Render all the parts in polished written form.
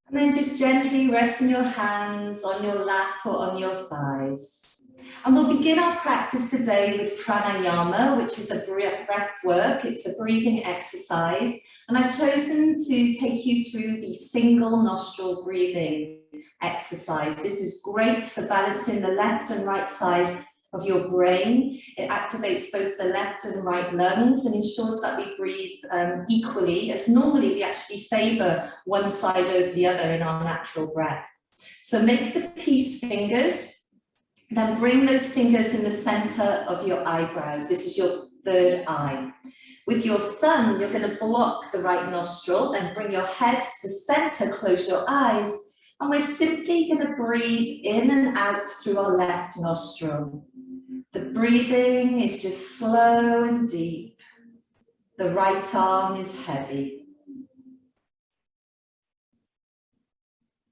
And then just gently resting your hands on your lap or on your thighs. And we'll begin our practice today with Pranayama, which is a breath work. It's a breathing exercise. And I've chosen to take you through the single nostril breathing exercise. This is great for balancing the left and right side of your brain. It activates both the left and right lungs and ensures that we breathe equally, as normally we actually favor one side over the other in our natural breath. So make the peace fingers, then bring those fingers in the center of your eyebrows. This is your third eye. With your thumb, you're going to block the right nostril, then bring your head to center, close your eyes, and we're simply going to breathe in and out through our left nostril. The breathing is just slow and deep. The right arm is heavy.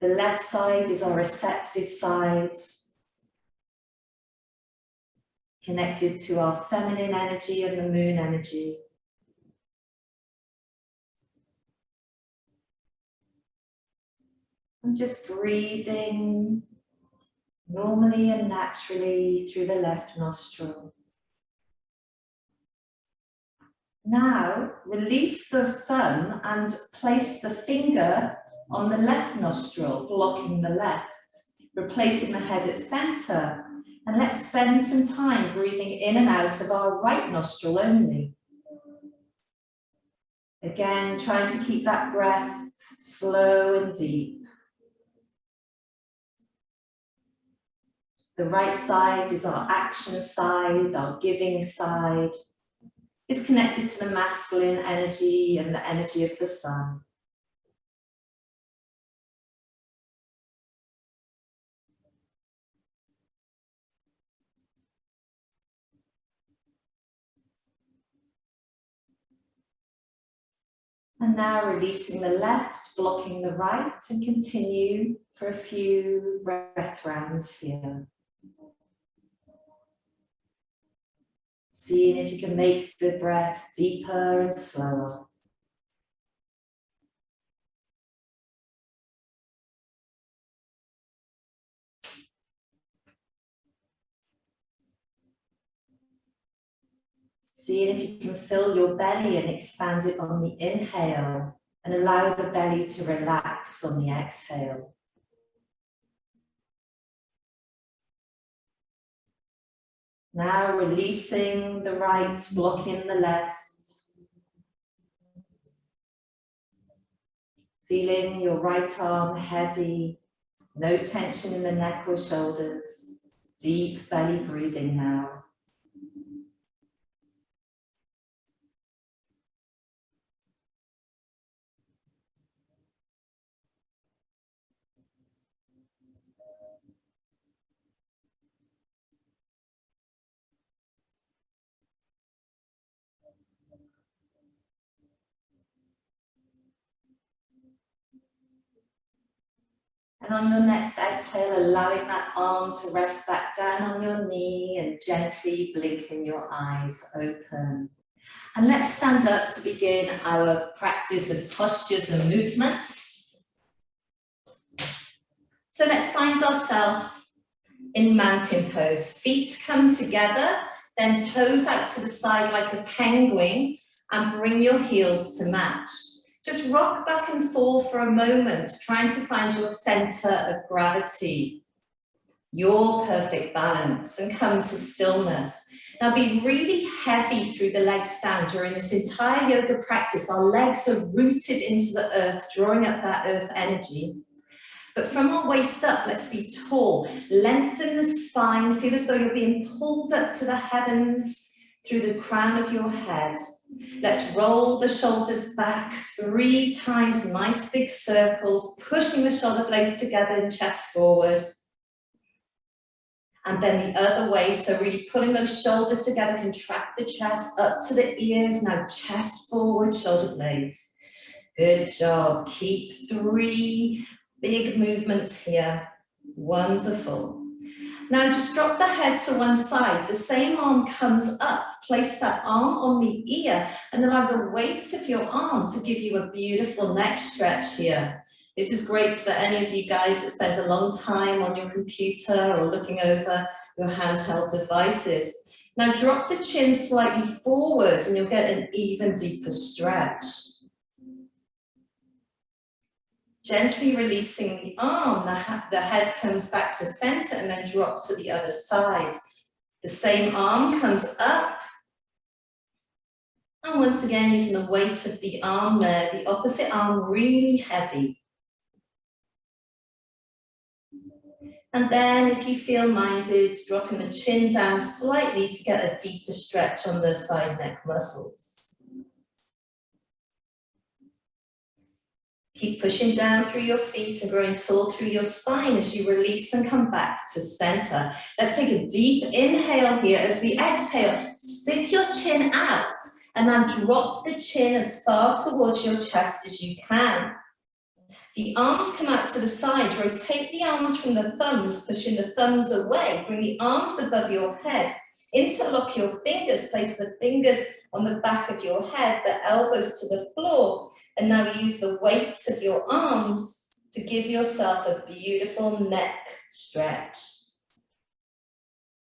The left side is our receptive side, connected to our feminine energy and the moon energy. And just breathing normally and naturally through the left nostril. Now, release the thumb and place the finger on the left nostril, blocking the left, replacing the head at center. And let's spend some time breathing in and out of our right nostril only. Again, trying to keep that breath slow and deep. The right side is our action side, our giving side. It's connected to the masculine energy and the energy of the sun. And now releasing the left, blocking the right, and continue for a few breath rounds here. Seeing if you can make the breath deeper and slower. Seeing if you can fill your belly and expand it on the inhale and allow the belly to relax on the exhale. Now releasing the right, blocking the left. Feeling your right arm heavy, no tension in the neck or shoulders. Deep belly breathing now. And on your next exhale, allowing that arm to rest back down on your knee and gently blinking your eyes open. And let's stand up to begin our practice of postures and movement. So let's find ourselves in mountain pose. Feet come together, then toes out to the side like a penguin, and bring your heels to match. Just rock back and forth for a moment, trying to find your center of gravity, your perfect balance, and come to stillness. Now be really heavy through the legs down. During this entire yoga practice, our legs are rooted into the earth, drawing up that earth energy. But from our waist up, let's be tall. Lengthen the spine, feel as though you're being pulled up to the heavens through the crown of your head. Let's roll the shoulders back 3 times, nice big circles, pushing the shoulder blades together and chest forward. And then the other way, so really pulling those shoulders together, contract the chest up to the ears, now chest forward, shoulder blades. Good job, keep 3 big movements here, wonderful. Now just drop the head to one side, the same arm comes up, place that arm on the ear and allow the weight of your arm to give you a beautiful neck stretch here. This is great for any of you guys that spend a long time on your computer or looking over your handheld devices. Now drop the chin slightly forward and you'll get an even deeper stretch. Gently releasing the arm, the head comes back to center and then drop to the other side. The same arm comes up. And once again, using the weight of the arm there, the opposite arm really heavy. And then if you feel minded, dropping the chin down slightly to get a deeper stretch on the side neck muscles. Keep pushing down through your feet and growing tall through your spine as you release and come back to center. Let's take a deep inhale here. As we exhale, stick your chin out and now drop the chin as far towards your chest as you can. The arms come out to the side. Rotate the arms from the thumbs, pushing the thumbs away. Bring the arms above your head. Interlock your fingers. Place the fingers on the back of your head, the elbows to the floor. And now use the weight of your arms to give yourself a beautiful neck stretch.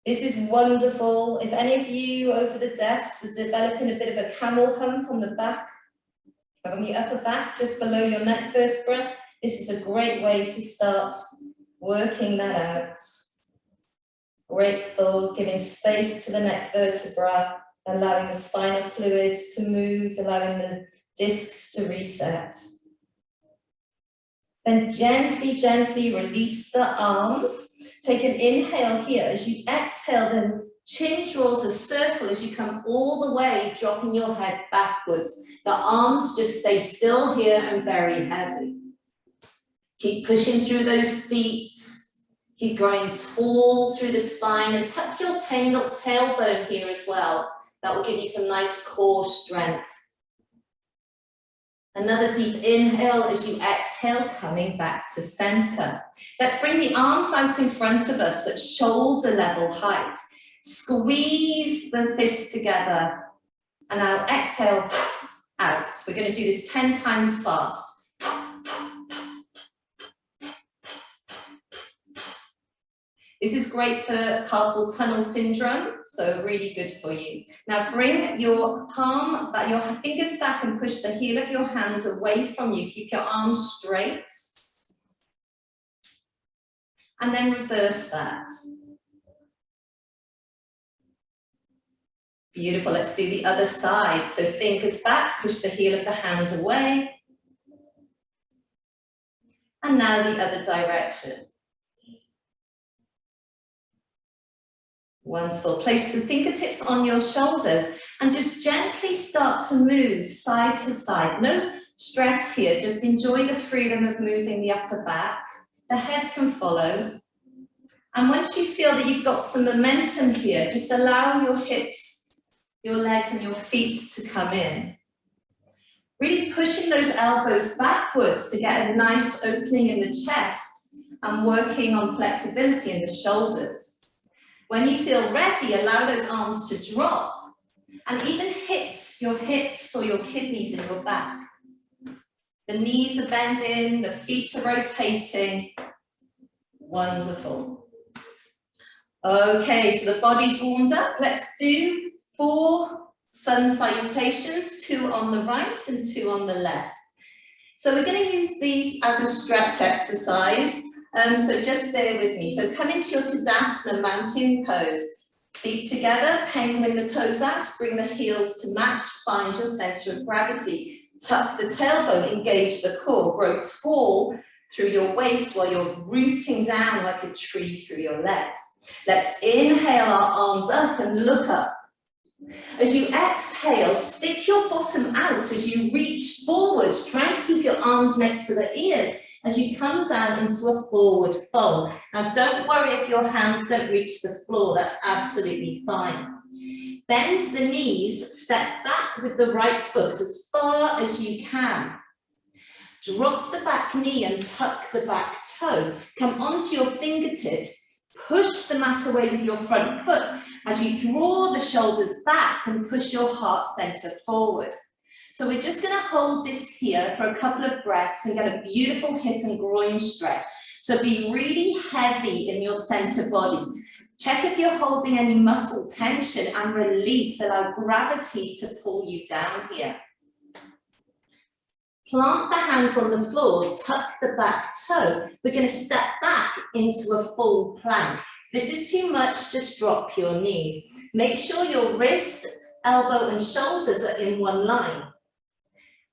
This is wonderful. If any of you over the desks are developing a bit of a camel hump on the back, on the upper back, just below your neck vertebra, this is a great way to start working that out. Grateful, giving space to the neck vertebra, allowing the spinal fluid to move, allowing the discs to reset. Then gently, gently release the arms. Take an inhale here. As you exhale, then chin draws a circle as you come all the way, dropping your head backwards. The arms just stay still here and very heavy. Keep pushing through those feet. Keep growing tall through the spine and tuck your tailbone here as well. That will give you some nice core strength. Another deep inhale as you exhale, coming back to center. Let's bring the arms out in front of us at shoulder level height. Squeeze the fists together. And now exhale out. We're going to do this 10 times fast. This is great for carpal tunnel syndrome, so really good for you. Now bring your palm, your fingers back and push the heel of your hands away from you. Keep your arms straight. And then reverse that. Beautiful, let's do the other side. So fingers back, push the heel of the hand away. And now the other direction. Wonderful. Place the fingertips on your shoulders and just gently start to move side to side. No stress here, just enjoy the freedom of moving the upper back. The head can follow. And once you feel that you've got some momentum here, just allow your hips, your legs and your feet to come in. Really pushing those elbows backwards to get a nice opening in the chest and working on flexibility in the shoulders. When you feel ready, allow those arms to drop and even hit your hips or your kidneys in your back. The knees are bending, the feet are rotating. Wonderful. Okay, so the body's warmed up. Let's do 4 sun salutations, 2 on the right and 2 on the left. So we're going to use these as a stretch exercise. So just bear with me. So come into your Tadasana mountain pose. Feet together, penguin the toes out, bring the heels to match, find your center of gravity. Tuck the tailbone, engage the core, grow tall through your waist while you're rooting down like a tree through your legs. Let's inhale our arms up and look up. As you exhale, stick your bottom out as you reach forwards, trying to keep your arms next to the ears as you come down into a forward fold. Now don't worry if your hands don't reach the floor, that's absolutely fine. Bend the knees, step back with the right foot as far as you can. Drop the back knee and tuck the back toe. Come onto your fingertips, push the mat away with your front foot as you draw the shoulders back and push your heart center forward. So we're just going to hold this here for a couple of breaths and get a beautiful hip and groin stretch. So be really heavy in your center body. Check if you're holding any muscle tension and release. Allow gravity to pull you down here. Plant the hands on the floor, tuck the back toe. We're going to step back into a full plank. This is too much, just drop your knees. Make sure your wrist, elbow and shoulders are in one line.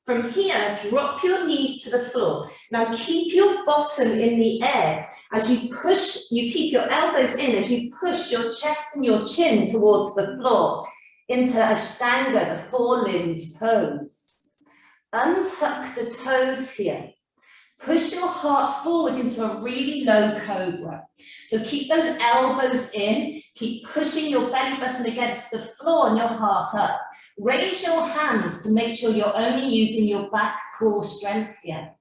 From here, drop your knees to the floor. Now keep your bottom in the air as you push, you keep your elbows in as you push your chest and your chin towards the floor into Ashtanga, the four-limbed pose. Untuck the toes here. Push your heart forward into a really low cobra. So keep those elbows in, keep pushing your belly button against the floor and your heart up. Raise your hands to make sure you're only using your back core strength here.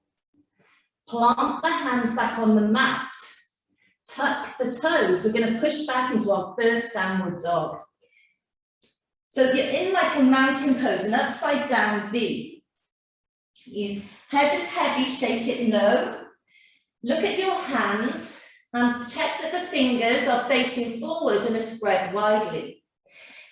Plant the hands back on the mat. Tuck the toes. We're going to push back into our first downward dog. So if you're in like a mountain pose, an upside down V, head is heavy, shake it low. Look at your hands and check that the fingers are facing forward and are spread widely.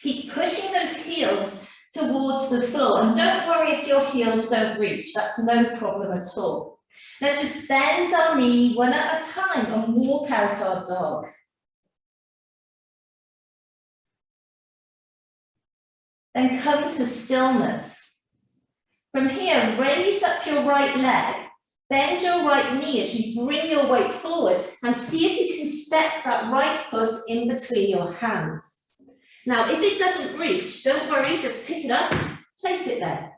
Keep pushing those heels towards the floor and don't worry if your heels don't reach, that's no problem at all. Let's just bend our knee one at a time and walk out our dog. Then come to stillness. From here, raise up your right leg, bend your right knee as you bring your weight forward and see if you can step that right foot in between your hands. Now, if it doesn't reach, don't worry, just pick it up, place it there.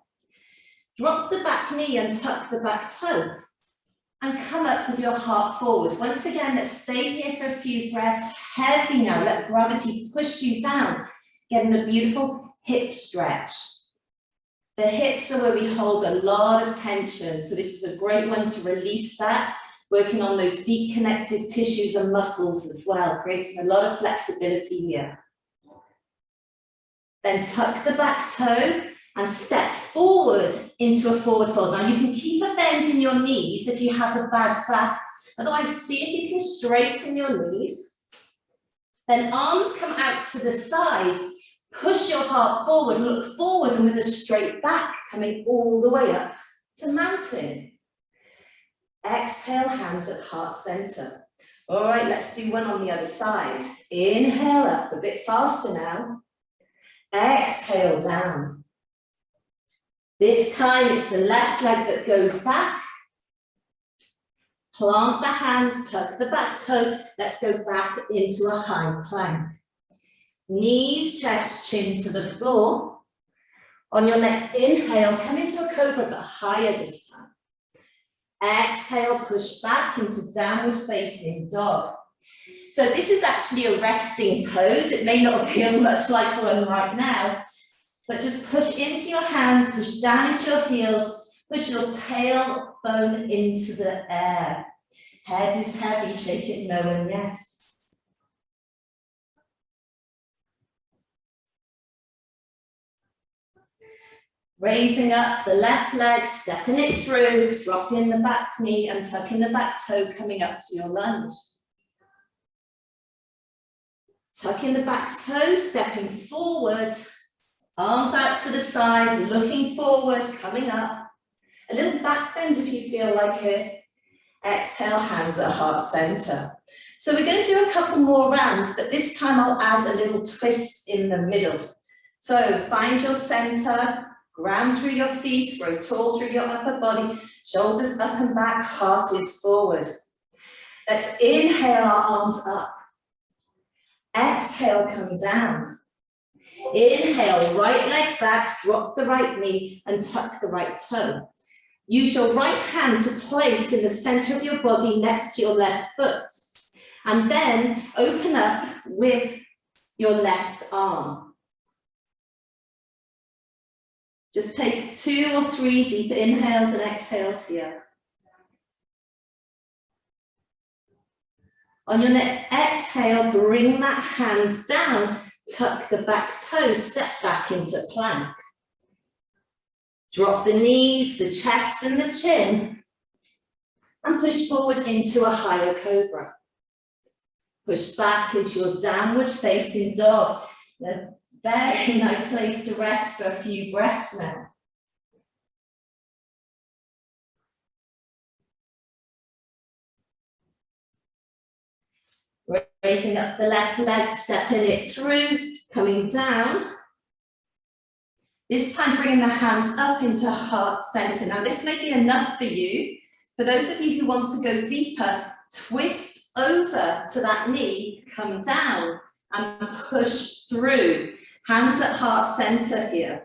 Drop the back knee and tuck the back toe and come up with your heart forward. Once again, let's stay here for a few breaths. Heavy now, let gravity push you down, getting a beautiful hip stretch. The hips are where we hold a lot of tension, so this is a great one to release that, working on those deep connected tissues and muscles as well, creating a lot of flexibility here. Then tuck the back toe and step forward into a forward fold. Now you can keep a bend in your knees if you have a bad back, otherwise see if you can straighten your knees. Then arms come out to the side. Push your heart forward, look forward and with a straight back, coming all the way up to mountain. Exhale, hands at heart center. All right, let's do one on the other side. Inhale up, a bit faster now. Exhale down. This time it's the left leg that goes back. Plant the hands, tuck the back toe. Let's go back into a high plank. Knees, chest, chin to the floor. On your next inhale, come into a cobra, but higher this time. Exhale, push back into downward facing dog. So this is actually a resting pose. It may not feel much like one right now, but just push into your hands, push down into your heels, push your tailbone into the air. Head is heavy, shake it no and yes. Raising up the left leg, stepping it through, dropping the back knee and tucking the back toe, coming up to your lunge. Tucking the back toe, stepping forward, arms out to the side, looking forward, coming up. A little back bend if you feel like it. Exhale, hands at heart center. So we're going to do a couple more rounds, but this time I'll add a little twist in the middle. So find your center. Ground through your feet, grow tall through your upper body, shoulders up and back, heart is forward. Let's inhale our arms up. Exhale, come down. Inhale, right leg back, drop the right knee and tuck the right toe. Use your right hand to place in the center of your body next to your left foot. And then open up with your left arm. Just take 2 or 3 deep inhales and exhales here. On your next exhale, bring that hand down, tuck the back toe, step back into plank. Drop the knees, the chest and the chin, and push forward into a higher cobra. Push back into your downward facing dog. A very nice place to rest for a few breaths now. Raising up the left leg, stepping it through, coming down. This time bringing the hands up into heart center. Now this may be enough for you. For those of you who want to go deeper, twist over to that knee, come down and push through. Hands at heart center here.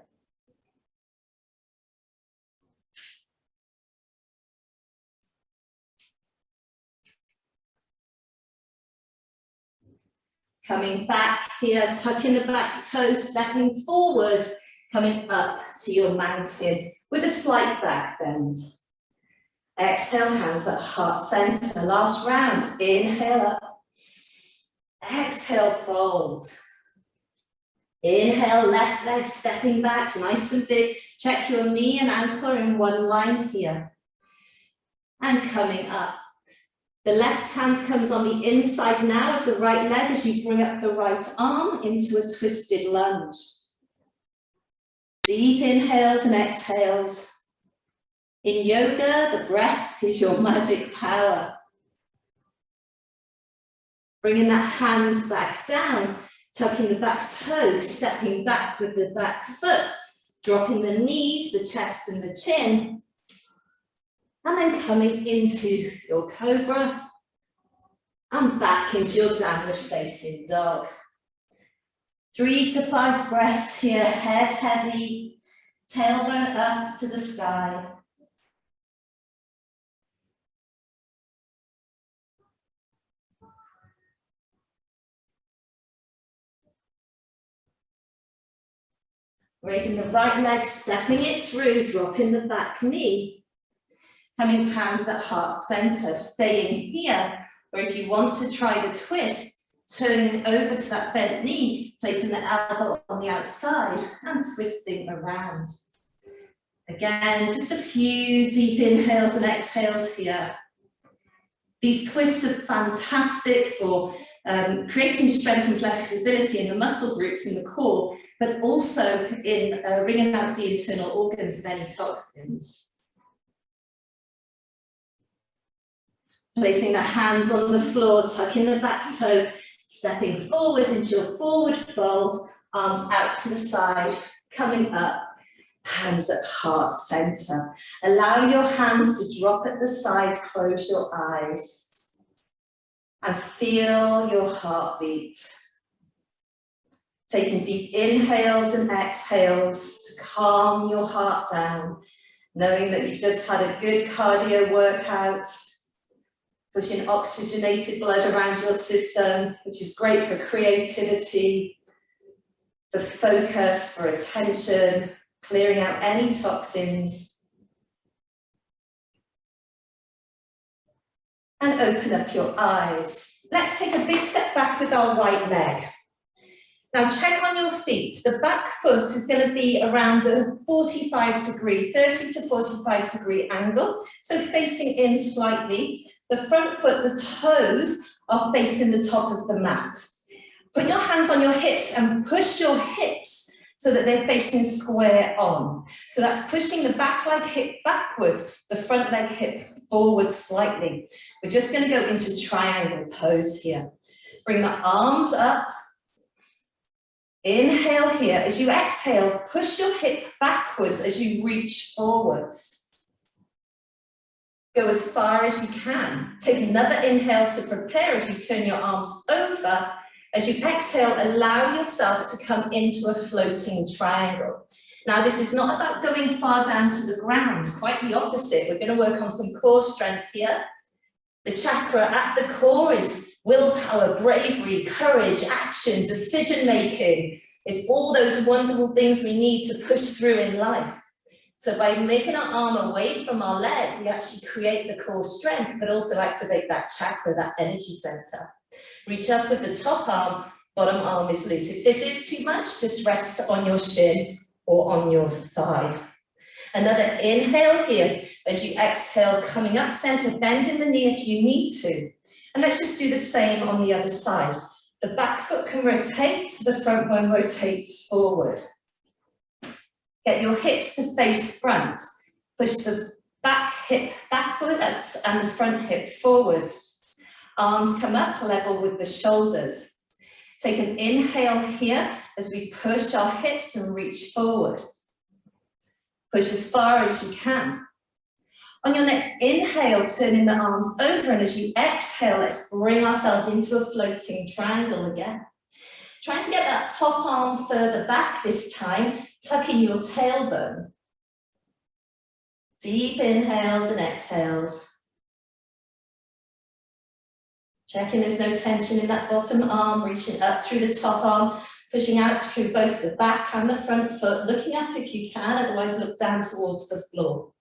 Coming back here, tucking the back toe, stepping forward, coming up to your mountain with a slight back bend. Exhale, hands at heart center. Last round, inhale up. Exhale, fold. Inhale, left leg stepping back, nice and big. Check your knee and ankle are in one line here. And coming up. The left hand comes on the inside now of the right leg as you bring up the right arm into a twisted lunge. Deep inhales and exhales. In yoga, the breath is your magic power. Bringing that hand back down, tucking the back toe, stepping back with the back foot, dropping the knees, the chest and the chin, and then coming into your cobra and back into your downward facing dog. 3 to 5 breaths here, head heavy, tailbone up to the sky. Raising the right leg, stepping it through, dropping the back knee. Coming hands at heart center, staying here, or if you want to try the twist, turning over to that bent knee, placing the elbow on the outside and twisting around. Again, just a few deep inhales and exhales here. These twists are fantastic for creating strength and flexibility in the muscle groups in the core, but also in wringing out the internal organs of any toxins. Placing the hands on the floor, tucking the back toe, stepping forward into your forward fold, arms out to the side, coming up, hands at heart center. Allow your hands to drop at the sides, close your eyes, and feel your heartbeat. Taking deep inhales and exhales to calm your heart down, knowing that you've just had a good cardio workout, pushing oxygenated blood around your system, which is great for creativity, for focus, for attention, clearing out any toxins. And open up your eyes. Let's take a big step back with our right leg. Now check on your feet. The back foot is going to be around a 30 to 45 degree angle, so facing in slightly. The front foot, the toes are facing the top of the mat. Put your hands on your hips and push your hips so that they're facing square on. So that's pushing the back leg hip backwards, the front leg hip forward slightly. We're just going to go into triangle pose here. Bring the arms up. Inhale here. As you exhale, push your hip backwards as you reach forwards. Go as far as you can. Take another inhale to prepare as you turn your arms over. As you exhale, allow yourself to come into a floating triangle. Now, this is not about going far down to the ground, quite the opposite. We're going to work on some core strength here. The chakra at the core is willpower, bravery, courage, action, decision-making. It's all those wonderful things we need to push through in life. So by making our arm away from our leg, we actually create the core strength, but also activate that chakra, that energy center. Reach up with the top arm, bottom arm is loose. If this is too much, just rest on your shin or on your thigh. Another inhale here as you exhale, coming up center, bending the knee if you need to. And let's just do the same on the other side. The back foot can rotate, the front one rotates forward. Get your hips to face front. Push the back hip backwards and the front hip forwards. Arms come up level with the shoulders. Take an inhale here as we push our hips and reach forward. Push as far as you can. On your next inhale, turning the arms over, and as you exhale, let's bring ourselves into a floating triangle again. Trying to get that top arm further back this time, tucking your tailbone. Deep inhales and exhales. Checking there's no tension in that bottom arm, reaching up through the top arm, pushing out through both the back and the front foot, looking up if you can, otherwise look down towards the floor.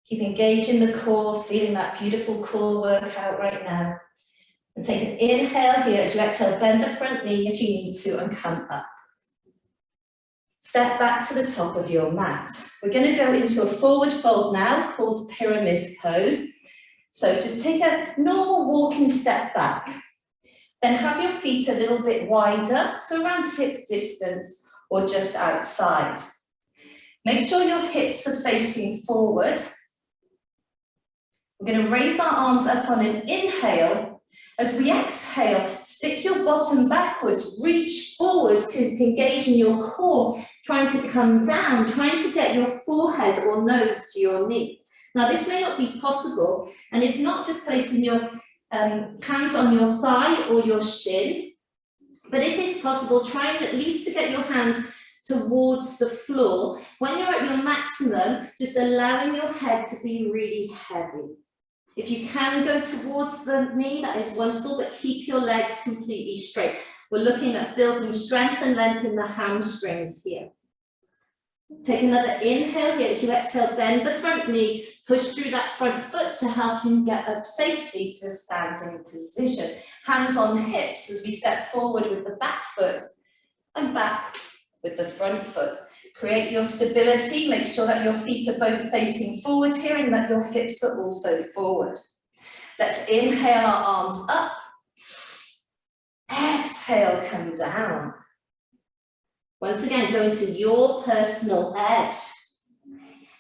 Keep engaging the core, feeling that beautiful core workout right now. And take an inhale here as you exhale, bend the front knee if you need to and come up. Step back to the top of your mat. We're going to go into a forward fold now called pyramid pose. So just take a normal walking step back. Then have your feet a little bit wider, so around hip distance or just outside. Make sure your hips are facing forward. We're going to raise our arms up on an inhale. As we exhale, stick your bottom backwards, reach forwards, engaging your core, trying to come down, trying to get your forehead or nose to your knee. Now, this may not be possible, and if not, just placing your hands on your thigh or your shin. But if it's possible, trying at least to get your hands towards the floor. When you're at your maximum, just allowing your head to be really heavy. If you can go towards the knee, that is wonderful, but keep your legs completely straight. We're looking at building strength and length in the hamstrings here. Take another inhale here. As you exhale, bend the front knee, push through that front foot to help you get up safely to a standing position. Hands on hips as we step forward with the back foot and back with the front foot. Create your stability, make sure that your feet are both facing forward here and that your hips are also forward. Let's inhale our arms up. Exhale, come down. Once again, go into your personal edge.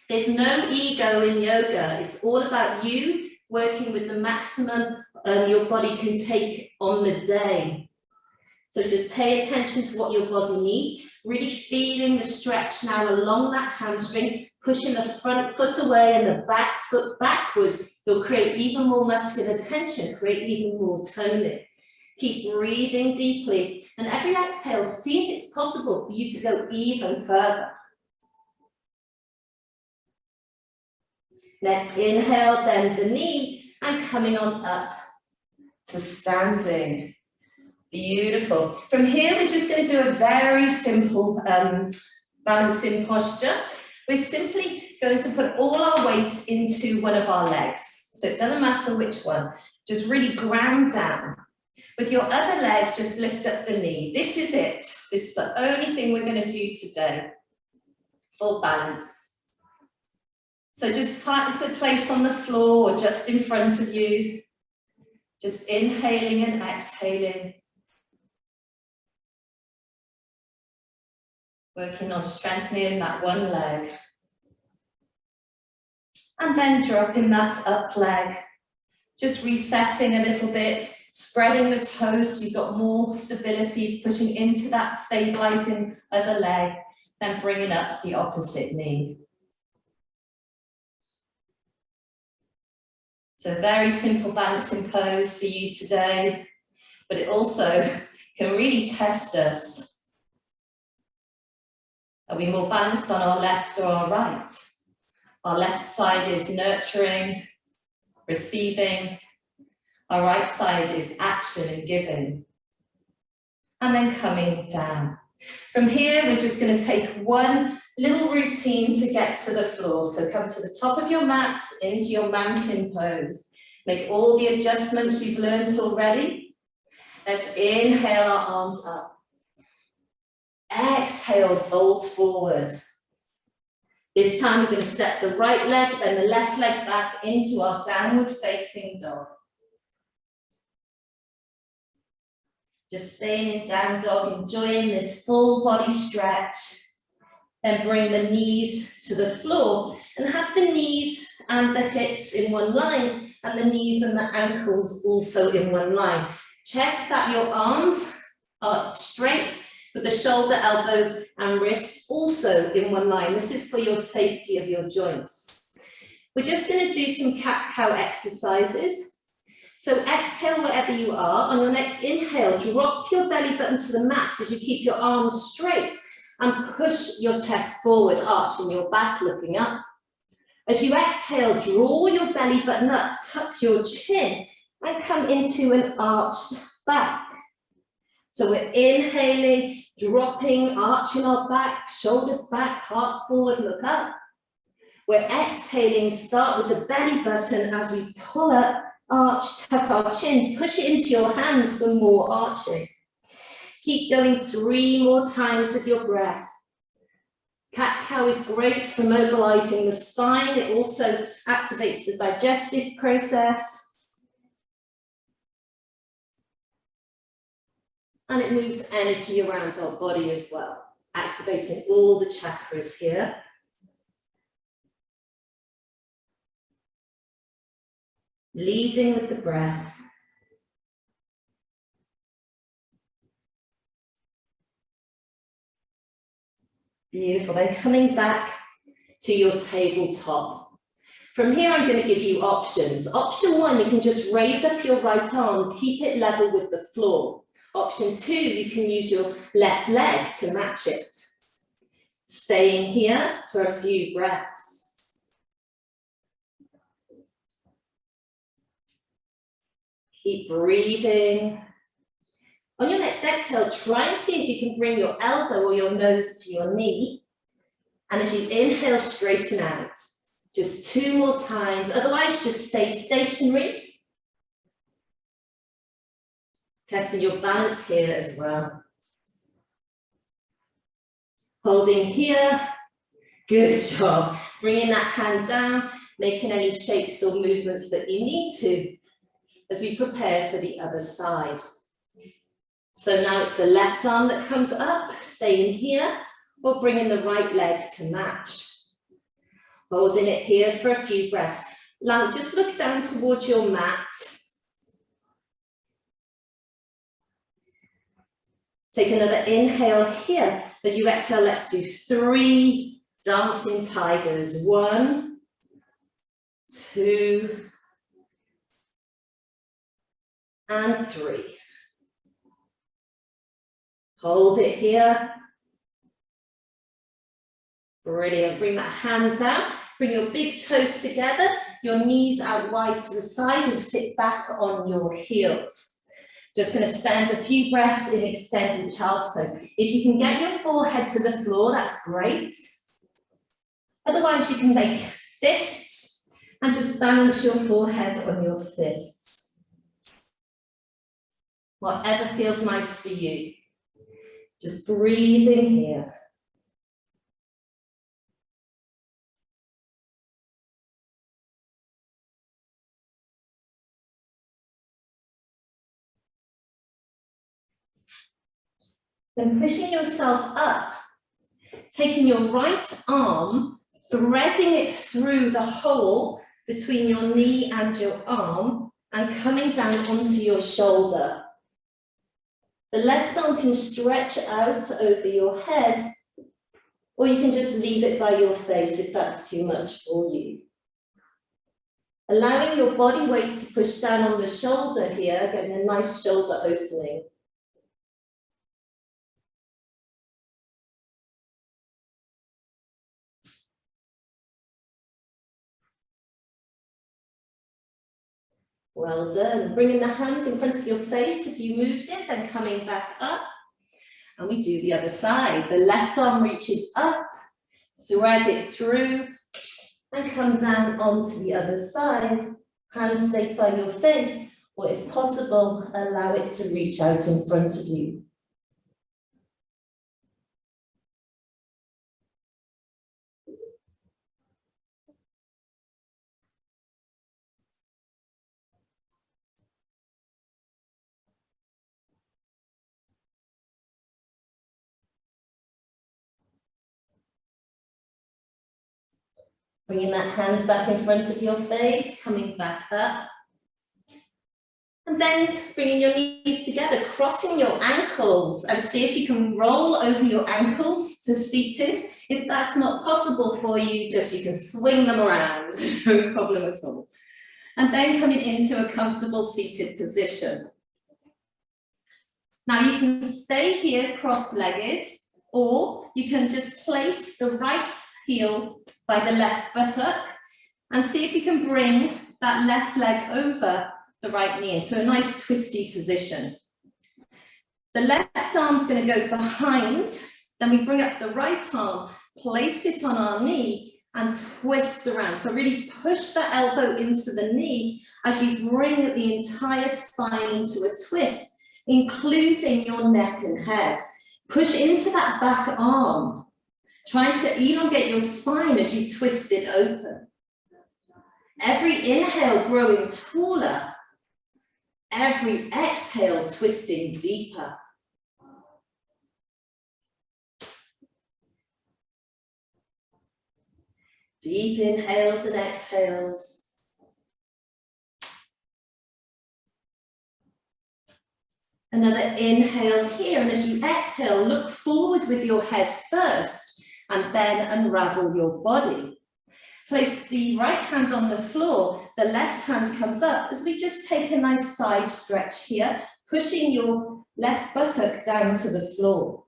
There's no ego in yoga. It's all about you working with the maximum your body can take on the day. So just pay attention to what your body needs. Really feeling the stretch now along that hamstring, pushing the front foot away and the back foot backwards. You'll create even more muscular tension, create even more toning. Keep breathing deeply, and every exhale, see if it's possible for you to go even further. Next inhale, bend the knee, and coming on up to standing. Beautiful. From here, we're just going to do a very simple balancing posture. We're simply going to put all our weight into one of our legs. So it doesn't matter which one. Just really ground down. With your other leg, just lift up the knee. This is it. This is the only thing we're going to do today. Full balance. So just find a place on the floor or just in front of you. Just inhaling and exhaling. Working on strengthening that one leg. And then dropping that up leg. Just resetting a little bit, spreading the toes so you've got more stability, pushing into that stabilizing other leg, then bringing up the opposite knee. So a very simple balancing pose for you today, but it also can really test us. Are we more balanced on our left or our right? Our left side is nurturing, receiving. Our right side is action and giving. And then coming down. From here, we're just going to take one little routine to get to the floor. So come to the top of your mats, into your mountain pose. Make all the adjustments you've learned already. Let's inhale our arms up. Exhale, fold forward. This time we're going to step the right leg and the left leg back into our downward facing dog. Just staying in down dog, enjoying this full body stretch. Then bring the knees to the floor and have the knees and the hips in one line and the knees and the ankles also in one line. Check that your arms are straight with the shoulder, elbow and wrist also in one line. This is for your safety of your joints. We're just going to do some cat-cow exercises. So exhale wherever you are. On your next inhale, drop your belly button to the mat as you keep your arms straight and push your chest forward, arching your back, looking up. As you exhale, draw your belly button up, tuck your chin and come into an arched back. So we're inhaling, dropping, arching our back, shoulders back, heart forward, look up. We're exhaling, start with the belly button as we pull up, arch, tuck our chin, push it into your hands for more arching. Keep going 3 more times with your breath. Cat-cow is great for mobilizing the spine. It also activates the digestive process. And it moves energy around our body as well, activating all the chakras here. Leading with the breath. Beautiful. Then coming back to your tabletop. From here, I'm going to give you options. Option 1, you can just raise up your right arm, keep it level with the floor. Option 2, you can use your left leg to match it. Staying here for a few breaths. Keep breathing. On your next exhale, try and see if you can bring your elbow or your nose to your knee. And as you inhale, straighten out. Just 2 more times, otherwise just stay stationary. Testing your balance here as well. Holding here, good job. Bringing that hand down, making any shapes or movements that you need to as we prepare for the other side. So now it's the left arm that comes up, staying here, or bringing the right leg to match. Holding it here for a few breaths. Now just look down towards your mat. Take another inhale here. As you exhale, let's do 3 dancing tigers. 1, 2, and 3. Hold it here. Brilliant. Bring that hand down. Bring your big toes together, your knees out wide to the side, and sit back on your heels. Just going to spend a few breaths in extended child's pose. If you can get your forehead to the floor, that's great. Otherwise, you can make fists and just balance your forehead on your fists. Whatever feels nice for you. Just breathing here. Then pushing yourself up, taking your right arm, threading it through the hole between your knee and your arm, and coming down onto your shoulder. The left arm can stretch out over your head, or you can just leave it by your face if that's too much for you. Allowing your body weight to push down on the shoulder here, getting a nice shoulder opening. Well done. Bringing the hands in front of your face if you moved it, then coming back up. And we do the other side. The left arm reaches up, thread it through, and come down onto the other side. Hand stays by your face, or if possible, allow it to reach out in front of you. Bringing that hand back in front of your face, coming back up. And then bringing your knees together, crossing your ankles, and see if you can roll over your ankles to seated. If that's not possible for you, you can swing them around, no problem at all. And then coming into a comfortable seated position. Now you can stay here cross-legged, or you can just place the right heel by the left buttock and see if you can bring that left leg over the right knee into a nice twisty position. The left arm's going to go behind, then we bring up the right arm, place it on our knee and twist around. So really push the elbow into the knee as you bring the entire spine into a twist, including your neck and head. Push into that back arm, trying to elongate your spine as you twist it open. Every inhale growing taller, every exhale twisting deeper. Deep inhales and exhales. Another inhale here, and as you exhale, look forward with your head first, and then unravel your body. Place the right hand on the floor, the left hand comes up, as we just take a nice side stretch here, pushing your left buttock down to the floor.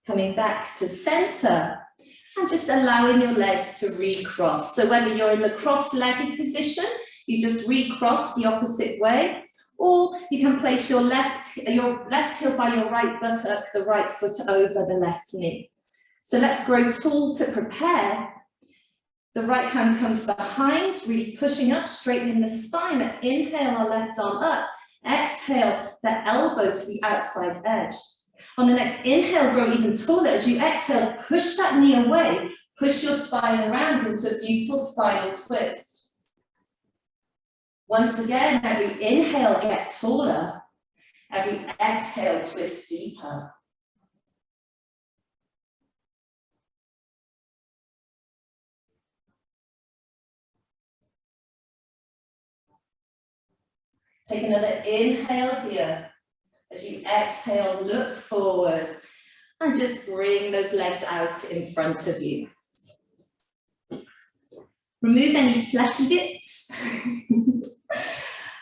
Coming back to center, and just allowing your legs to recross. So whether you're in the cross-legged position, you just recross the opposite way, or you can place your left heel by your right buttock, the right foot over the left knee. So let's grow tall to prepare. The right hand comes behind, really pushing up, straightening the spine. Let's inhale our left arm up. Exhale the elbow to the outside edge. On the next inhale, grow even taller. As you exhale, push that knee away. Push your spine around into a beautiful spinal twist. Once again, every inhale, get taller. Every exhale, twist deeper. Take another inhale here. As you exhale, look forward and just bring those legs out in front of you. Remove any fleshy bits.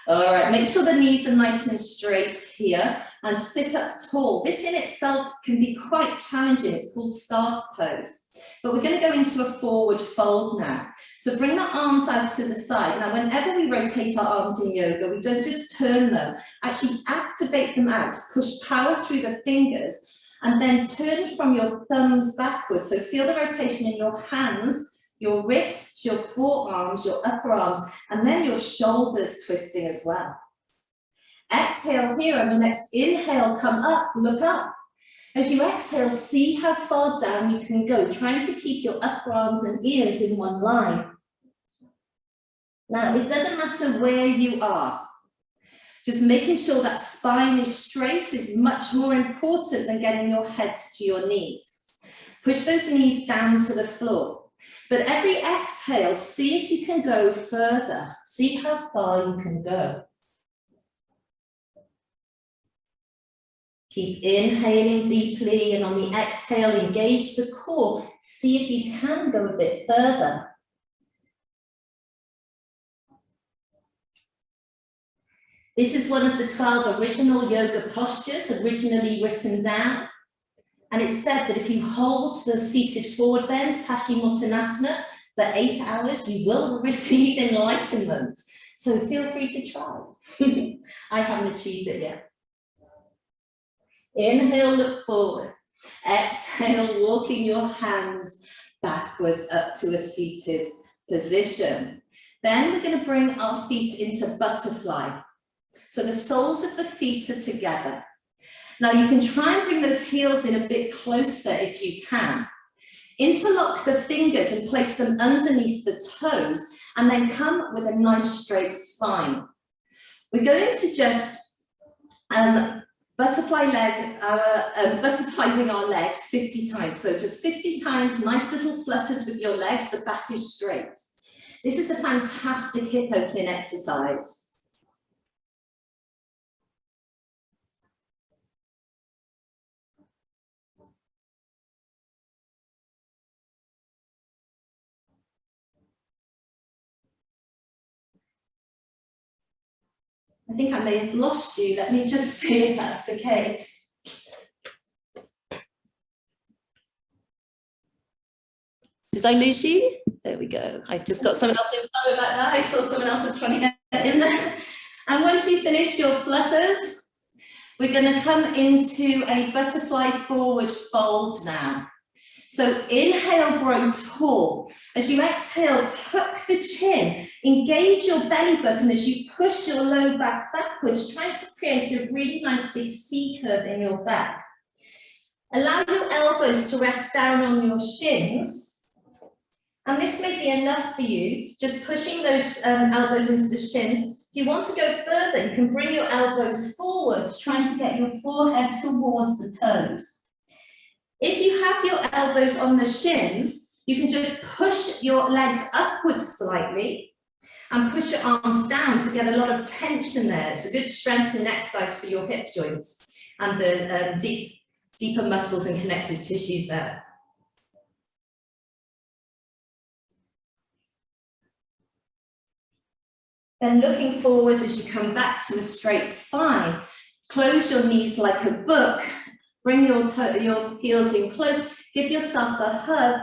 All right, make sure the knees are nice and straight here and sit up tall. This in itself can be quite challenging. It's called staff pose. But we're going to go into a forward fold now. So bring the arms out to the side. Now, whenever we rotate our arms in yoga, we don't just turn them, actually activate them out, push power through the fingers, and then turn from your thumbs backwards. So feel the rotation in your hands, your wrists, your forearms, your upper arms, and then your shoulders twisting as well. Exhale here, and the next inhale, come up, look up. As you exhale, see how far down you can go, trying to keep your upper arms and ears in one line. Now, it doesn't matter where you are. Just making sure that spine is straight is much more important than getting your head to your knees. Push those knees down to the floor. But every exhale, see if you can go further. See how far you can go. Keep inhaling deeply, and on the exhale, engage the core. See if you can go a bit further. This is one of the 12 original yoga postures, originally written down. And it's said that if you hold the seated forward bend, Paschimottanasana, for 8 hours, you will receive enlightenment. So feel free to try. I haven't achieved it yet. Inhale, look forward. Exhale, walking your hands backwards up to a seated position. Then we're going to bring our feet into butterfly. So the soles of the feet are together. Now you can try and bring those heels in a bit closer if you can. Interlock the fingers and place them underneath the toes, and then come with a nice straight spine. We're going to just butterfly wing our legs 50 times. So just 50 times, nice little flutters with your legs, the back is straight. This is a fantastic hip opening exercise. I think I may have lost you. Let me just see if that's the case. Did I lose you? There we go. I just got someone else inside about that. I saw someone else was trying to get in there. And once you finish your flutters, we're going to come into a butterfly forward fold now. So inhale, grow tall. As you exhale, tuck the chin, engage your belly button as you push your low back backwards, trying to create a really nice big C curve in your back. Allow your elbows to rest down on your shins. And this may be enough for you, just pushing those elbows into the shins. If you want to go further, you can bring your elbows forwards, trying to get your forehead towards the toes. If you have your elbows on the shins, you can just push your legs upwards slightly and push your arms down to get a lot of tension there. It's a good strengthening exercise for your hip joints and the deeper muscles and connective tissues there. Then looking forward as you come back to a straight spine, close your knees like a book, bring your heels in close, give yourself a hug,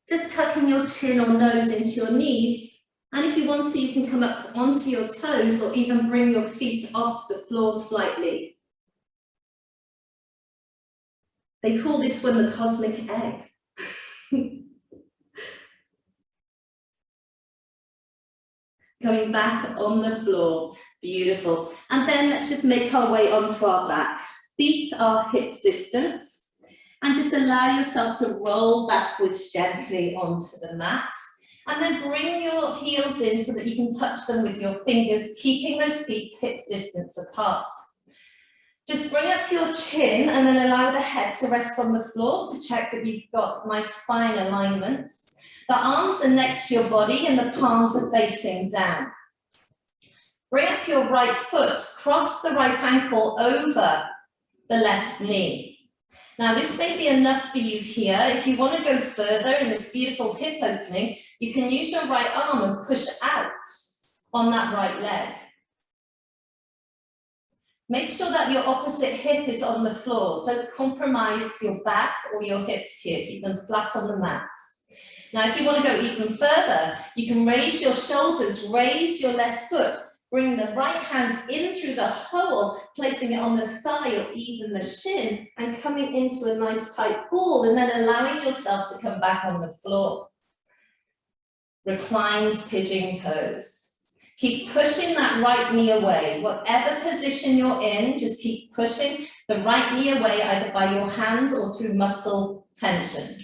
just tucking your chin or nose into your knees. And if you want to, you can come up onto your toes or even bring your feet off the floor slightly. They call this one the cosmic egg. Coming back on the floor, beautiful. And then let's just make our way onto our back. Feet are hip distance, and just allow yourself to roll backwards gently onto the mat. And then bring your heels in so that you can touch them with your fingers, keeping those feet hip distance apart. Just bring up your chin and then allow the head to rest on the floor to check that you've got nice spine alignment. The arms are next to your body and the palms are facing down. Bring up your right foot, cross the right ankle over the left knee. Now this may be enough for you here. If you want to go further in this beautiful hip opening, you can use your right arm and push out on that right leg. Make sure that your opposite hip is on the floor. Don't compromise your back or your hips here. Keep them flat on the mat. Now, if you want to go even further, you can raise your shoulders, raise your left foot, bring the right hand in through the hole, placing it on the thigh or even the shin, and coming into a nice tight ball, and then allowing yourself to come back on the floor. Reclined pigeon pose. Keep pushing that right knee away. Whatever position you're in, just keep pushing the right knee away, either by your hands or through muscle tension.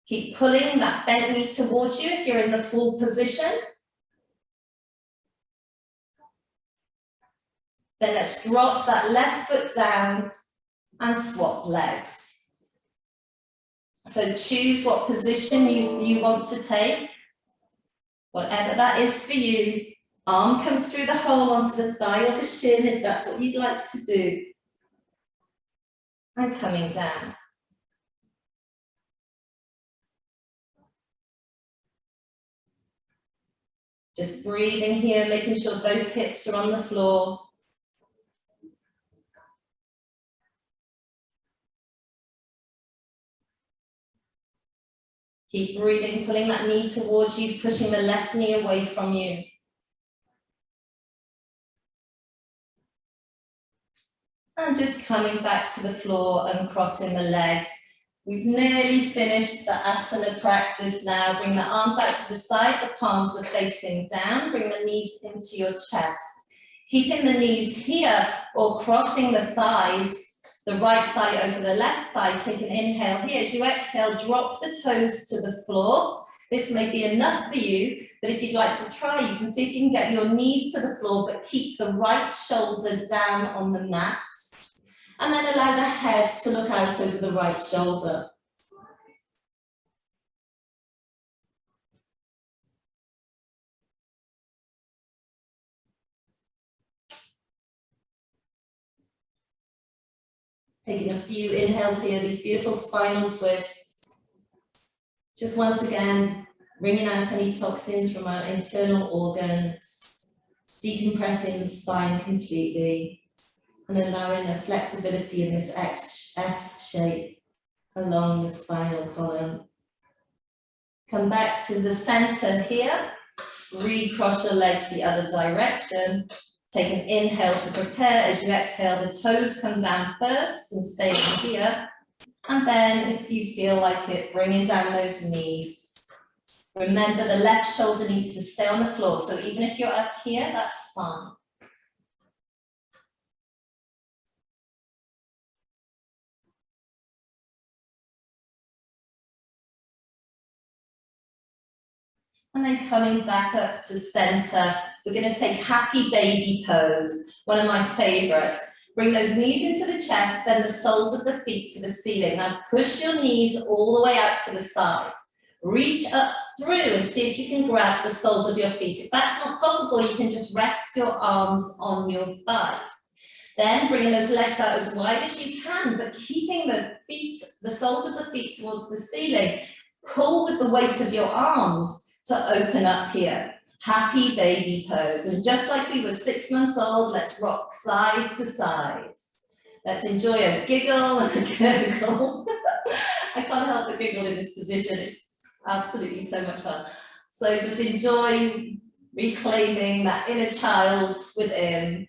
Keep pulling that bent knee towards you if you're in the full position. Then let's drop that left foot down and swap legs. So choose what position you want to take. Whatever that is for you. Arm comes through the hole onto the thigh or the shin if that's what you'd like to do. And coming down. Just breathing here, making sure both hips are on the floor. Keep breathing, pulling that knee towards you, pushing the left knee away from you. And just coming back to the floor and crossing the legs. We've nearly finished the asana practice now. Bring the arms out to the side, the palms are facing down. Bring the knees into your chest. Keeping the knees here or crossing the thighs, the right thigh over the left thigh. Take an inhale here. As you exhale, drop the toes to the floor. This may be enough for you, but if you'd like to try, you can see if you can get your knees to the floor, but keep the right shoulder down on the mat. And then allow the head to look out over the right shoulder. Taking a few inhales here, these beautiful spinal twists. Just once again, wringing out any toxins from our internal organs, decompressing the spine completely, and allowing a flexibility in this S shape along the spinal column. Come back to the center here, recross your legs the other direction. Take an inhale to prepare. As you exhale, the toes come down first and stay here. And then if you feel like it, bringing down those knees. Remember, the left shoulder needs to stay on the floor. So even if you're up here, that's fine. And then coming back up to center, we're going to take happy baby pose, one of my favorites. Bring those knees into the chest, then the soles of the feet to the ceiling. Now push your knees all the way out to the side. Reach up through and see if you can grab the soles of your feet. If that's not possible, you can just rest your arms on your thighs. Then bringing those legs out as wide as you can, but keeping the feet, the soles of the feet towards the ceiling. Pull with the weight of your arms to open up here. Happy baby pose. And just like we were 6 months old, let's rock side to side. Let's enjoy a giggle and a gurgle. I can't help but giggle in this position. It's absolutely so much fun. So just enjoy reclaiming that inner child within.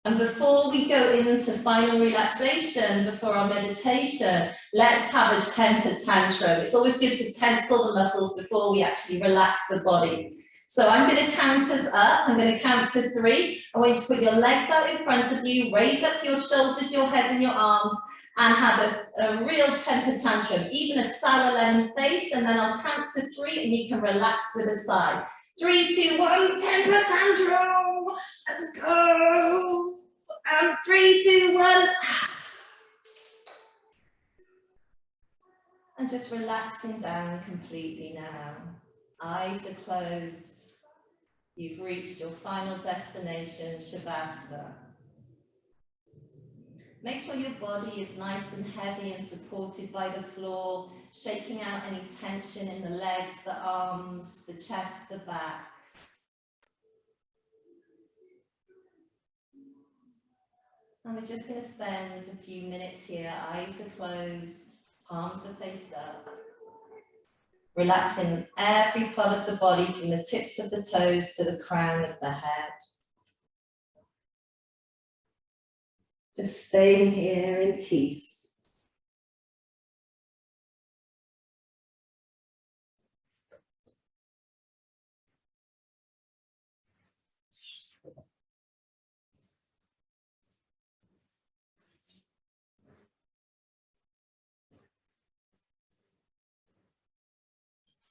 And before we go into final relaxation, before our meditation, let's have a temper tantrum. It's always good to tense all the muscles before we actually relax the body. So I'm going to count us up. I'm going to count to 3. I want you to put your legs out in front of you, raise up your shoulders, your head and your arms, and have a real temper tantrum, even a sour lemon face. And then I'll count to 3 and you can relax with a sigh. 3, 2, 1, temper tantrum. Let's go. And 3, 2, 1. And just relaxing down completely now. Eyes are closed. You've reached your final destination, Shavasana. Make sure your body is nice and heavy and supported by the floor, shaking out any tension in the legs, the arms, the chest, the back. And we're just going to spend a few minutes here, eyes are closed, palms are faced up. Relaxing every part of the body from the tips of the toes to the crown of the head. Just staying here in peace.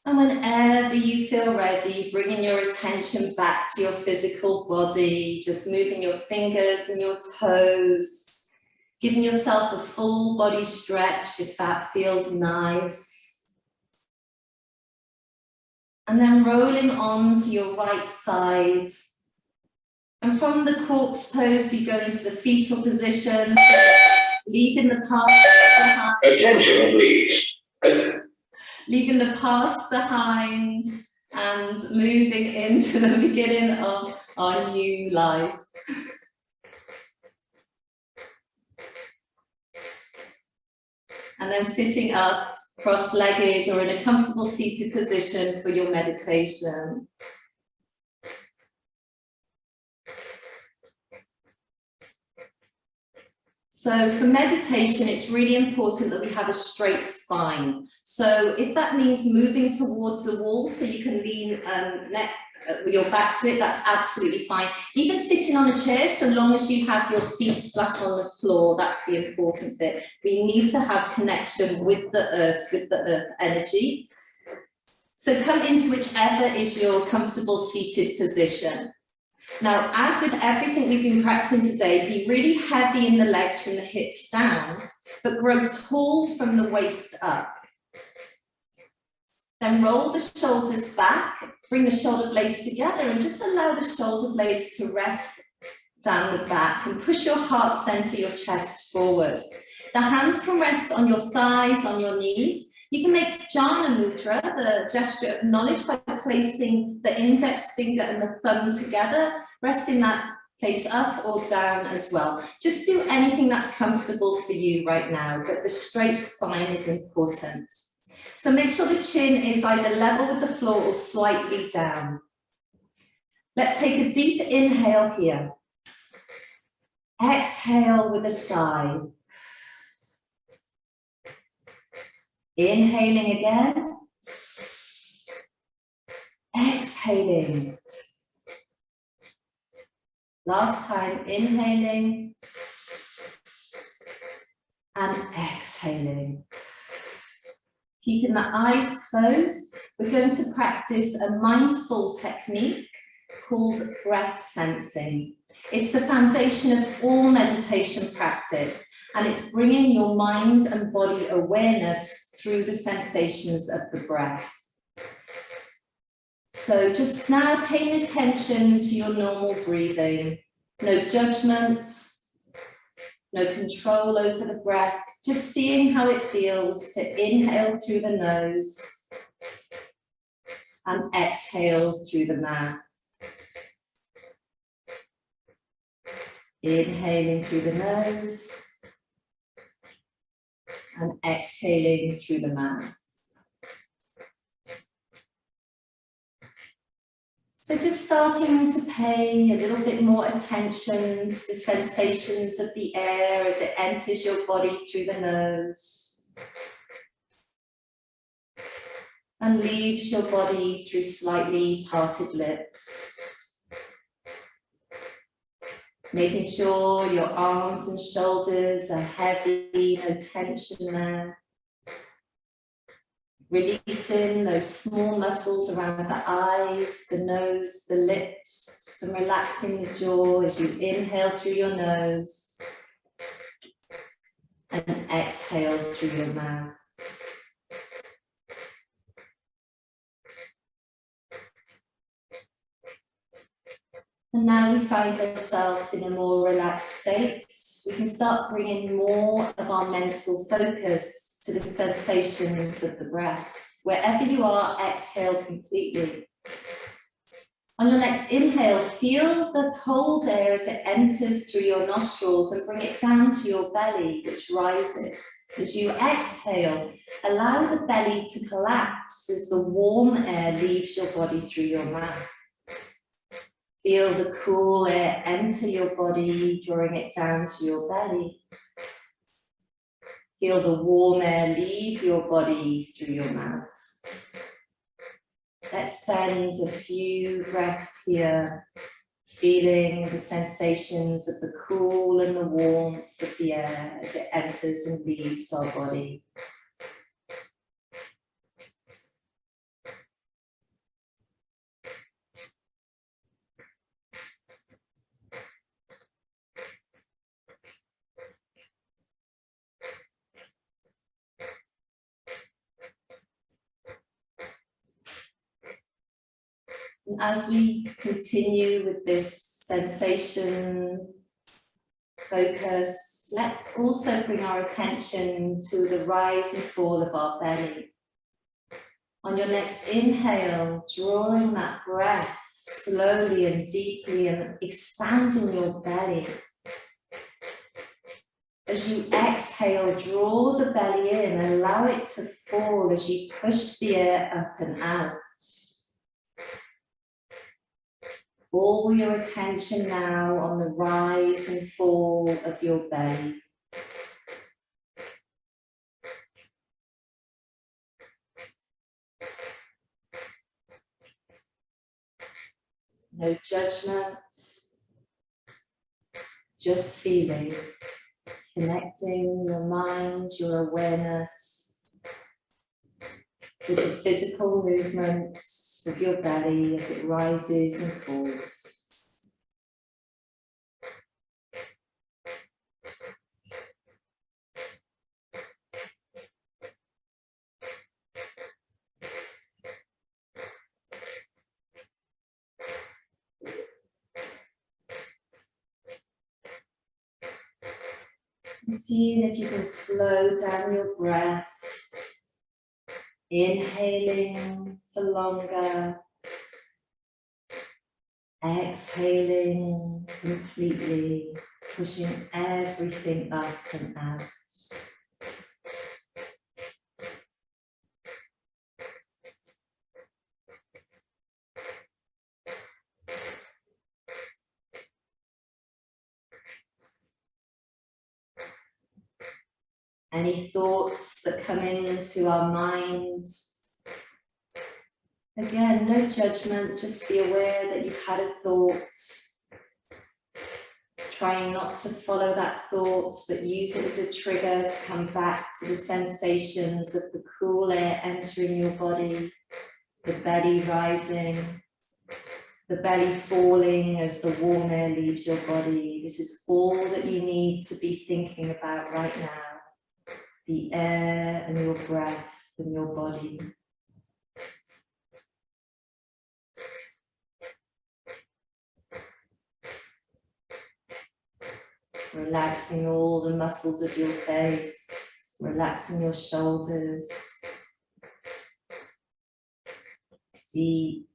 And whenever you feel ready, bringing your attention back to your physical body, just moving your fingers and your toes, giving yourself a full body stretch if that feels nice. And then rolling on to your right side. And from the corpse pose, we go into the fetal position, leaving the past behind. Attention, please. Leaving the past behind and moving into the beginning of our new life. And then sitting up, cross-legged or in a comfortable seated position for your meditation. So for meditation, it's really important that we have a straight spine. So if that means moving towards the wall so you can lean neck your back to it, that's absolutely fine. Even sitting on a chair, so long as you have your feet flat on the floor, that's the important bit. We need to have connection with the earth energy. So come into whichever is your comfortable seated position. Now, as with everything we've been practicing today, be really heavy in the legs from the hips down, but grow tall from the waist up. Then roll the shoulders back, bring the shoulder blades together, and just allow the shoulder blades to rest down the back, and push your heart center, your chest forward. The hands can rest on your thighs, on your knees. You can make Jhana Mudra, the gesture of knowledge, by placing the index finger and the thumb together, resting that face up or down as well. Just do anything that's comfortable for you right now, but the straight spine is important. So make sure the chin is either level with the floor or slightly down. Let's take a deep inhale here. Exhale with a sigh. Inhaling again. Exhaling. Last time, inhaling and exhaling. Keeping the eyes closed, we're going to practice a mindful technique called breath sensing. It's the foundation of all meditation practice, and it's bringing your mind and body awareness through the sensations of the breath. So just now paying attention to your normal breathing, no judgment, no control over the breath, just seeing how it feels to inhale through the nose and exhale through the mouth. Inhaling through the nose and exhaling through the mouth. So just starting to pay a little bit more attention to the sensations of the air as it enters your body through the nose and leaves your body through slightly parted lips. Making sure your arms and shoulders are heavy, no tension there. Releasing those small muscles around the eyes, the nose, the lips, and relaxing the jaw as you inhale through your nose and exhale through your mouth. And now we find ourselves in a more relaxed state. We can start bringing more of our mental focus to the sensations of the breath. Wherever you are, exhale completely. On your next inhale, feel the cold air as it enters through your nostrils and bring it down to your belly, which rises. As you exhale, allow the belly to collapse as the warm air leaves your body through your mouth. Feel the cool air enter your body, drawing it down to your belly. Feel the warm air leave your body through your mouth. Let's spend a few breaths here, feeling the sensations of the cool and the warmth of the air as it enters and leaves our body. And as we continue with this sensation focus, let's also bring our attention to the rise and fall of our belly. On your next inhale, drawing that breath slowly and deeply and expanding your belly. As you exhale, draw the belly in and allow it to fall as you push the air up and out. All your attention now on the rise and fall of your belly. No judgment, just feeling, connecting your mind, your awareness with the physical movements of your belly as it rises and falls. And see if you can slow down your breath, inhaling for longer, exhaling completely, pushing everything up and out. Any thoughts that come into our minds, again, no judgment, just be aware that you've had a thought. Trying not to follow that thought, but use it as a trigger to come back to the sensations of the cool air entering your body, the belly rising, the belly falling as the warm air leaves your body. This is all that you need to be thinking about right now. The air and your breath and your body. Relaxing all the muscles of your face, relaxing your shoulders. Deep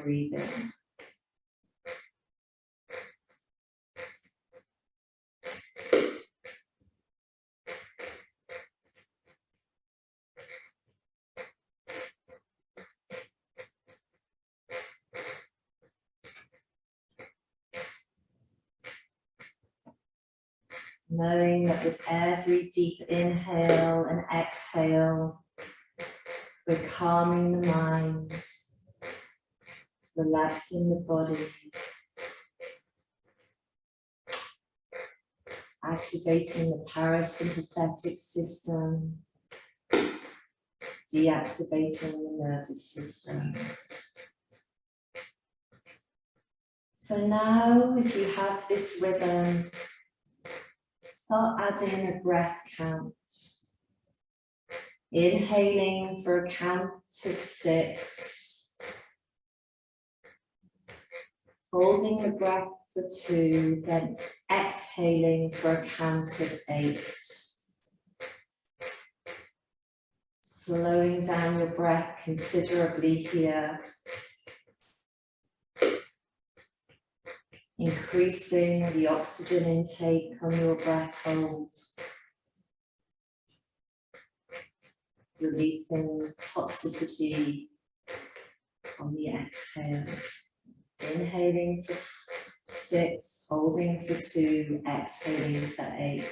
breathing. Knowing that with every deep inhale and exhale, we're calming the mind, relaxing the body, activating the parasympathetic system, deactivating the nervous system. So now, if you have this rhythm, start adding a breath count. Inhaling for a count of 6. Holding the breath for 2, then exhaling for a count of 8. Slowing down your breath considerably here. Increasing the oxygen intake on your breath hold. Releasing toxicity on the exhale. Inhaling for 6, holding for 2, exhaling for 8.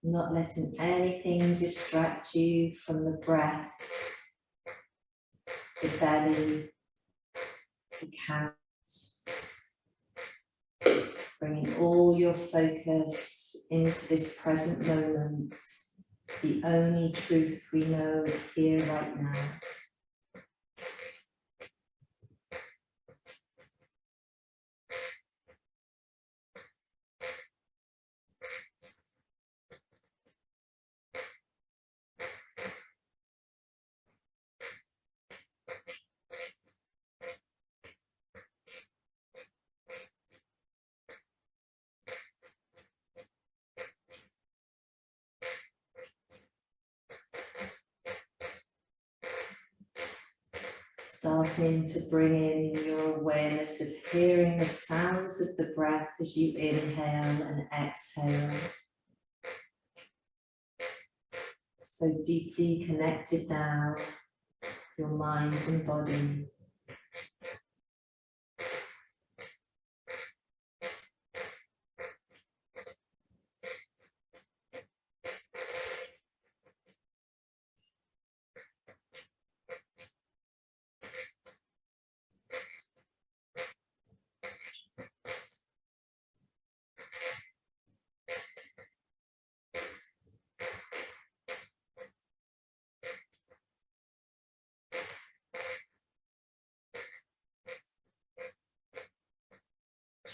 Not letting anything distract you from the breath, the belly, the count. Bringing all your focus into this present moment. The only truth we know is here right now. starting to bring in your awareness of hearing the sounds of the breath as you inhale and exhale. So deeply connected now, your mind and body.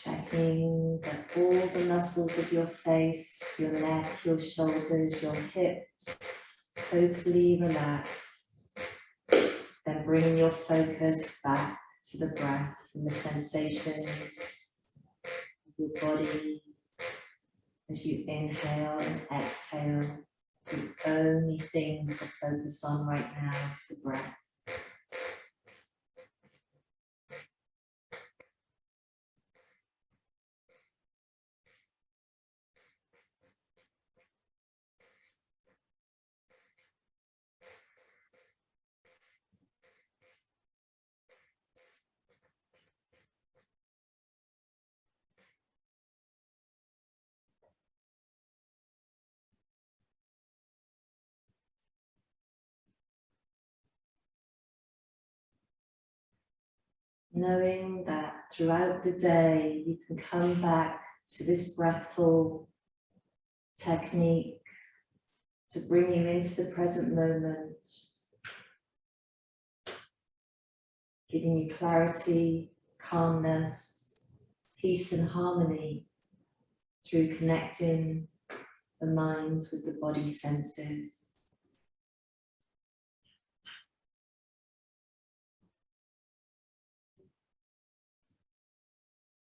Checking that all the muscles of your face, your neck, your shoulders, your hips, totally relaxed. Then bring your focus back to the breath and the sensations of your body as you inhale and exhale. The only thing to focus on right now is the breath. Knowing that throughout the day you can come back to this breathful technique to bring you into the present moment, giving you clarity, calmness, peace and harmony through connecting the mind with the body senses.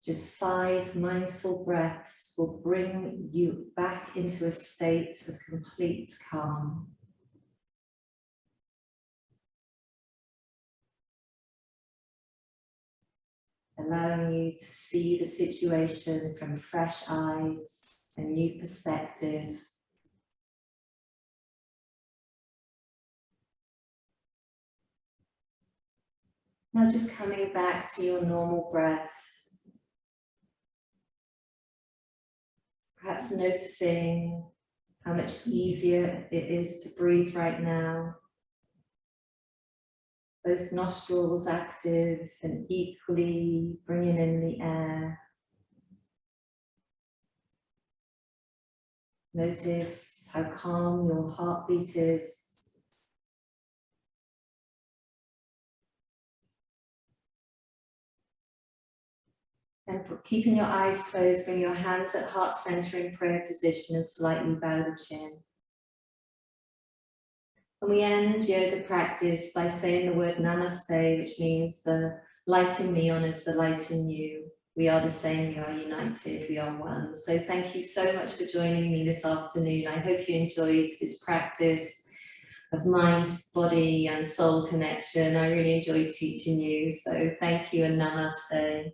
Just 5 mindful breaths will bring you back into a state of complete calm. Allowing you to see the situation from fresh eyes, a new perspective. Now just coming back to your normal breath. Perhaps noticing how much easier it is to breathe right now. Both nostrils active and equally bringing in the air. Notice how calm your heartbeat is. And keeping your eyes closed, bring your hands at heart center in prayer position and slightly bow the chin. And we end yoga practice by saying the word namaste, which means the light in me honors the light in you. We are the same, we are united, we are one. So thank you so much for joining me this afternoon. I hope you enjoyed this practice of mind, body and soul connection. I really enjoyed teaching you. So thank you and namaste.